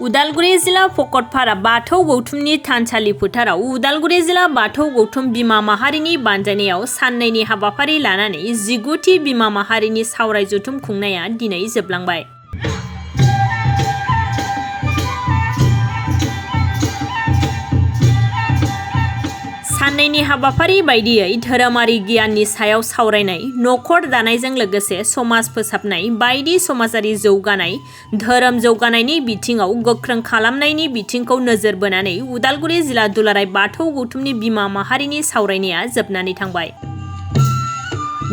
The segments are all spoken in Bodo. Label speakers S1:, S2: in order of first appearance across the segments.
S1: उदालगुरि जिल्ला भकतपारा बाथौ गौथुमनि थानसालि फोथाराव उदालगुरि जिल्ला बाथौ गौथुम बिमा माहारिनि बानजायनायाव साननैनि हाबाफारि लानानै 19थि बिमा माहारिनि सावराय जथुम खुंनाया दिनै जोबलांबाय। साननैनि हाबाफारि बायदियै धोरोमारि गियाननि सायाव सावरायनाय, नखर दानायजों लोगोसे समाज फोसाबनाय, बायदि समाजारि जौगानाय, धोरोम जौगानायनि बिथिङाव गोख्रों खालामनायनि बिथिंखौ नोजोर बोनानै उदालगुरि जिल्ला दुलाराय बाथौ गौथुमनि बिमा माहारिनि सावरायनाया जोबनानै थांबाय।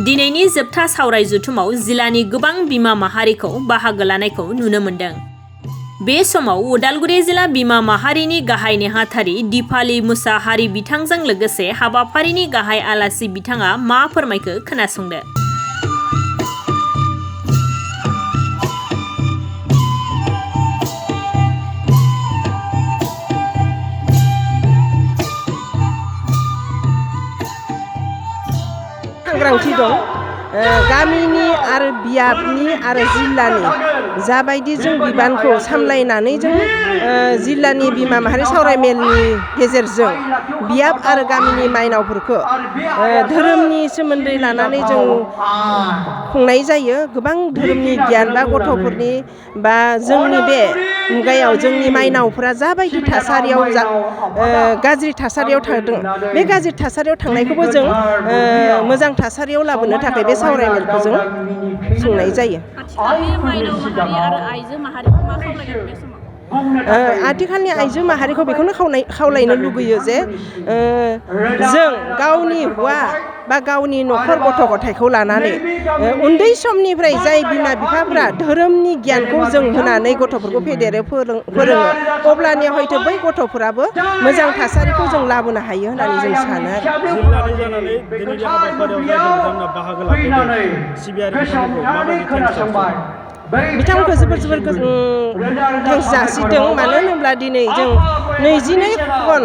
S1: दिनैनि जोबथा सावराय जथुमाव जिल्लानि गोबां बिमा माहारिखौ बाहागो लानायखौ नुनो मोन्दों। बे समाव उदालगुरि जिल्ला बिमा माहारिनि गाहाय नेहाथारि दिपाली मुसाहारि बिथांजों लोगोसे हाबाफारिनि गाहाय आलासि बिथाङा मा फोरमायखो खोनासंदो।
S2: सांग्रांथि दं गामिनि आरो बियाबनि आरो जिल्लानि जाबायदि जों बिबानखौ सामलायनानै जों जिल्लानि बिमा माहारि सावरायमेलनि गेजेरजों बियाब आरो गामिनि माइनावफोरखौ धोरोमनि सोमोन्दै लानानै जों खुंनाय जायो। गोबां धोरोमनि गियान बा गथ'फोरनि बा जोंनि बे मुगायाव जोंनि माइनावफोरा जाबायदि थासारियाव गाज्रि थासारियाव थांदों, बे गाज्रि थासारियाव थांनायखौबो जों मोजां थासारियाव लाबोनो थाखाय बे सावरायमेलखौ जों खुंनाय जायो। आथिखालनि आइजो माहारिखौ बेखौनो खावलायनो लुगैयो जे जों गावनि हौवा बा गावनि नखर गथ' गथायखौ लानानै उन्दै समनिफ्राय जाय बिमा बिफाफ्रा धोरोमनि गियानखौ जों होनानै गथ'फोरखौ फेदेरो फोरोङो, अब्लानिया हयथ' बै गथ'फोराबो मोजां थासारिखौ जों लाबोनो हायो होननानै जों सानो बिथांमोनखौ जोबोर थेंक्स जासिदों। मानो होनोब्ला दिनै जों 22 खन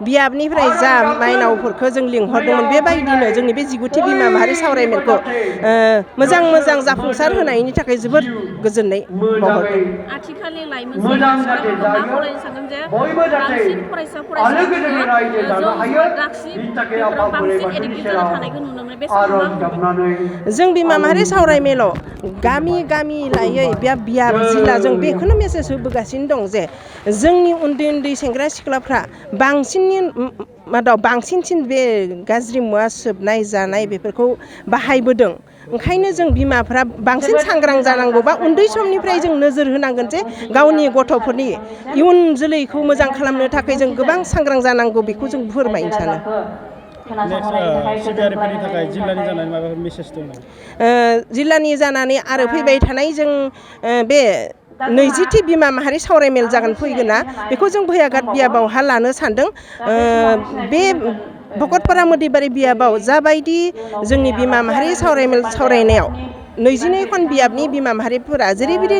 S2: बियाबनिफ्राय जा माइनावफोरखौ जों लिंहरदोंमोन, बेबायदिनो जोंनि बे 19थि बिमा माहारि सावरायमेलखौ मोजां जाफुंसार होनायनि थाखाय जोबोद गोजोननाय बावहरदों।
S3: आथिखालनि लाइमोन सिख्लाफोरखौ मा खावलायनो सानदों जे बांसिन फरायसाफोरा बांसिन एडिक्टेड जाना थानायखौ नुनो मोनो, बे समाव मा बुंगोन?
S2: जों बिमा माहारि सावरायमेलाव गामि लायै बियाब जिल्ला जों बेखौनो मेसेज होबोगासिनो दं जे जोंनि उन्दै सेंग्रा सिख्लाफ्रा बांसिनसिन बे गाज्रि मुवा सोबनाय जानाय बेफोरखौ बाहायबोदों। ओंखायनो जों बिमाफ्रा बांसिन सांग्रां जानांगौ बा उन्दै समनिफ्राय जों नोजोर होनांगोन जे गावनि गथ'फोरनि इयुन जोलैखौ मोजां खालामनो थाखाय जों गोबां सांग्रां जानांगौ, बेखौ जों फोरमायनो सानो। जिल्लानि जानानै आरो फैबाय थानाय जों बे 20थि बिमा माहारि सावरायमेल जागोन फैगोना, बेखौ जों भैयाघाट बियाबावहा लानो सानदों। बे भकतपारा मोदैबारि बियाबाव जाबायदि जोंनि बिमा माहारि सावरायमेल सावरायनायाव 22 खन बियाबनि बिमा माहारिफोरा जेरैबायदि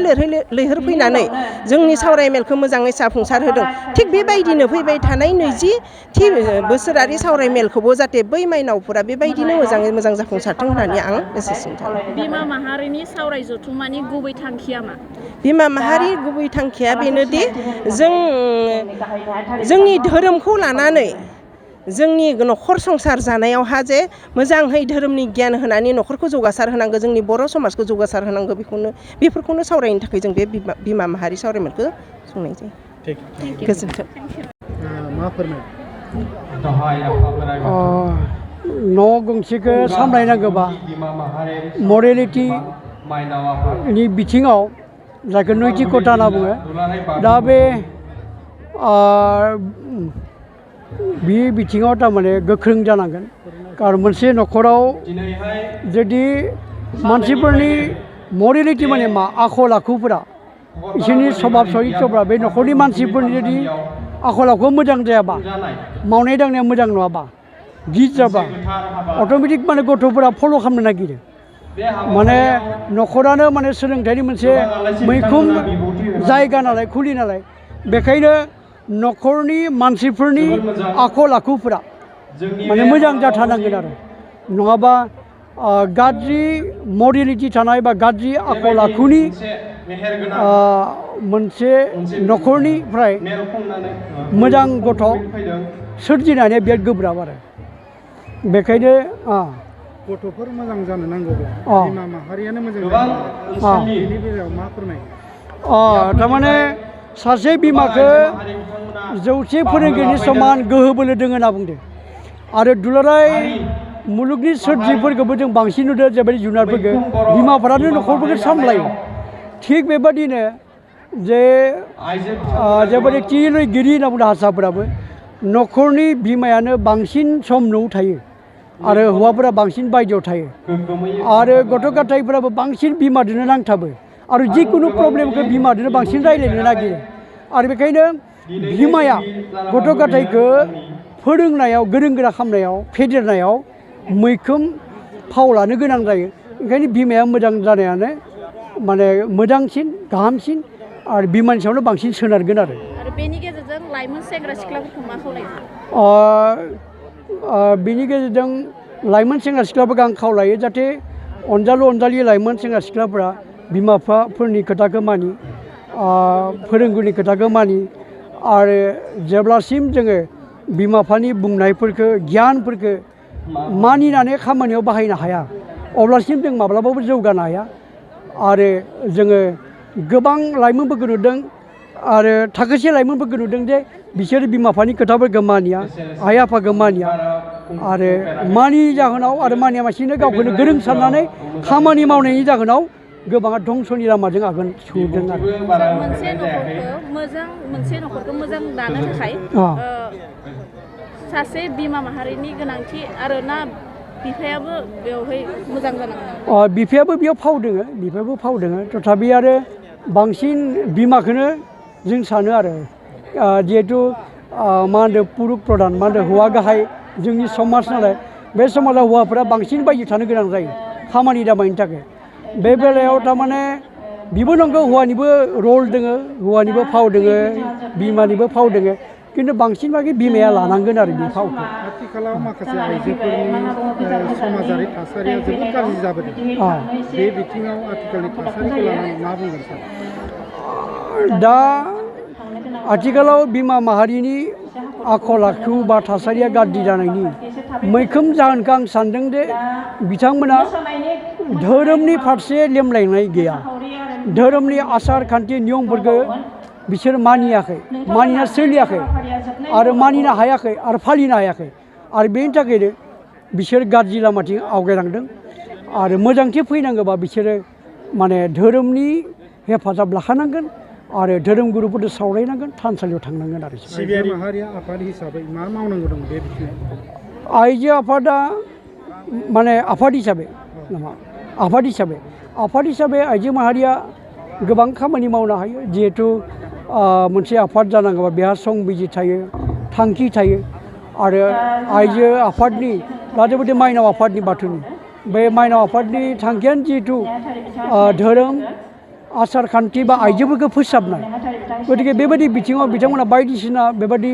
S2: लैहोर फैनानै जोंनि सावरायमेलखौ मोजाङै जाफुंसार होदों, थिग बेबायदिनो फैबाय थानाय 20थि बोसोरारि सावरायमेलखौबो जाहाथे बै माइनावफोरा बेबायदिनो मोजाङै मोजां जाफुंसारथों होननानै आं गोसोसिम सानो।
S3: बिमा माहारिनि सावराय जथुमानि गुबै थांखिया मा?
S2: बिमा माहारि गुबै थांखिया बेनोदि जोंनि धोरोमखौ लानानै जोंनि नखर संसार जानायावहा जे मोजाङै धोरोमनि गियान होनानै नखरखौ जौगासार होनांगौ, जोंनि बर' समाजखौ जौगासार होनांगौ, बेफोरखौनो सावरायनो थाखाय जों बे बिमा माहारि सावरायमेलखौ संनाय जायो। गोजोन्थों।
S4: न' गंसेखौ सामलायनांगौबा मरेलिटिनि बिथिङाव जायखौ नैतिकता होनना बुङो, दा बे बिथिङाव थारमाने गोख्रों जानांगोन। कारन मोनसे नखराव जुदि मानसिफोरनि मरेलिटि माने मा आखल आखुफोरा बिसोरनि सभाब सहित्रफ्रा बे नखरनि मानसिफोरनि जुदि आखल आखुआ मोजां जायाबा, मावनाय दांनाया मोजां नङाबा, गित जाबा अट'मेटिक माने गथ'फोरा फल' खालामनो नागिरो। माने नखरानो माने सोलोंथाइनि मोनसे मैखोम जायगा नालाय, खुलि नालाय, बेखायनो नखरनि मानसिफोरनि आखल आखुफोरा माने मोजां जाथारनांगोन आरो नङाबा गाज्रि मरेलिटि थानाय बा गाज्रि आखल आखुनि मोनसे न'खरनिफ्राय मोजां गथ' सोरजिनाया बिराद गोब्राब आरो बेखायनो
S5: गथ'फोर मोजां जानो नांगौब्ला बिमा माहारियानो मोजां जानांगौ बेनि बेलायाव मा फोरमायो
S4: थारमाने सासे बिमाखौ जौसे फोरोंगिरिनि समान गोहो बोलो दङ होनना बुंदों आरो दुलाराय मुलुगनि सोरजिफोरखौबो जों बांसिन नुदों जेबायदि जुनारफोरखौ बिमाफोरानो न'खरफोरखौ सामलायो थिग बेबादिनो जे जेबायदि थिलैगिरि होनना बुंदों हारसाफोराबो न'खरनि बिमायानो बांसिन सम न'आव थायो आरो हौवाफोरा बांसिन बायजोआव थायो आरो गथ' गथायफोराबो बांसिन बिमाजोंनो नांथाबो आरो जिखुनु प्रब्लेमखौ बिमाजोंनो बांसिन रायज्लायनो नागिरो आरो बेखायनो बिमाया गथ' गथायखौ फोरोंनायाव गोरों गोरा खालामनायाव फेदेरनायाव मैखोम फाव लानो गोनां जायो ओंखायनो बिमाया मोजां जानायानो माने मोजांसिन गाहामसिन आरो बिमानि सायावनो बांसिन सोनारगोन आरो
S3: बेनि गेजेरजों लाइमोन सेंग्रा सिख्लाफोरखौ मा खावलायो
S4: बिनि गेजेरजों लाइमोन सेंग्रा सिख्लाफोरखौ आं खावलायो जाहाथे अनजालु अनजालि लाइमोन सेंग्रा सिख्लाफोरा बिमा बिफाफोरनि खोथाखौ मानि फोरोंगुरुनि खोथाखौ मानि आरो जेब्लासिम जोङो बिमा बिफानि बुंनायफोरखौ गियानफोरखौ मानिनानै खामानियाव बाहायनो हाया अब्लासिम जों माब्लाबाबो जौगानो हाया आरो जोङो गोबां लाइमोनफोरखौ नुदों आरो थाखोसे लाइमोनफोरखौ नुदों जे बिसोरो बिमा बिफानि खोथाफोरखौ मानिया आइ आफाखौ मानिया आरो मानियि जाहोनाव आरो मानियालासिनो गावखौनो गोरों साननानै खामानि मावनायनि जाहोनाव गोबाङा धंसनि लामाजों आगान सुरदों आरो
S3: मोनसे न'खरखौ मोजां दानो थाखाय सासे बिमा माहारिनि गोनांथि आरो ना बिफायाबो बेवहाय मोजां जानांगौ
S4: बिफायाबो बेयाव फाव दोङो तथापि आरो बांसिन बिमाखौनो जों सानो आरो जिहेथु मा होनदों पुरुष प्रधान मा होनदों हौवा गाहाय जोंनि समाज नालाय बे समाजाव हौवाफोरा बांसिन बायजो थानो गोनां जायो खामानि दामानिनि थाखाय बे बेलायाव थारमाने बिबो नंगौ हौवानिबो रल दोङो हौवानिबो फाव दोङो बिमानिबो फाव दोङो खिन्थु बांसिन बागै बिमाया लानांगोन आरो बे फावखौ
S5: आथिखालाव माखासे आइजोफोरनि समाजारि थासारिया जोबोद गाज्रि जाबोदों बे बिथिङाव आथिखालनि थासारिखौ लानानै मा बुंगोन सार
S4: दा आथिखालाव बिमा माहारिनि आखल आखु बा थासारिया गाज्रि जानायनि मैखोम जाहोनखौ आं सानदों जे बिथांमोना धोरोमनि फारसे लेमलायनाय गैया धोरोमनि आसार खान्थि नियमफोरखौ बिसोर मानियाखै मानिना सोलियाखै आरो मानिनो हायाखै आरो फालिनो हायाखै आरो बेनि थाखायनो बिसोर गाज्रि लामाथिं आवगायलांदों आरो मोजांथि फैनांगौबा बिसोरो माने धोरोमनि हेफाजाब लाखानांगोन आरो धोरोम गुरुफोरजों सावरायनांगोन थानसालियाव थांनांगोन आरो
S5: सिबियारि माहारिया आफाद हिसाबै मा मावनांगौ दं बे बिथिङाव
S4: आइजो आफादा माने आफाद हिसाबै आइजो माहारिया गोबां खामानि मावनो हायो जिहेथु मोनसे आफाद जानांगौबा बेहा संबिजि थायो थांखि थायो आरो आइजो आफादनि दा जेबायदि माइनाव आफादनि बाथौनि बे माइनाव आफादनि थांखियानो जिहेथु धोरोम आसार खान्थि बा आइजोफोरखौ फोसाबनाय गतिके बेबायदि बिथिङाव बिथांमोना बायदिसिना बेबायदि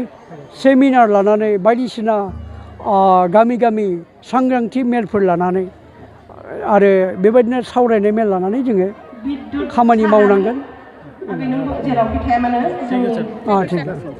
S4: सेमिनार लानानै बायदिसिना गामि गामि सांग्रांथि मेलफोर लानानै आरो बेबायदिनो सावरायनाय मेल लानानै जोङो खामानि मावनांगोन।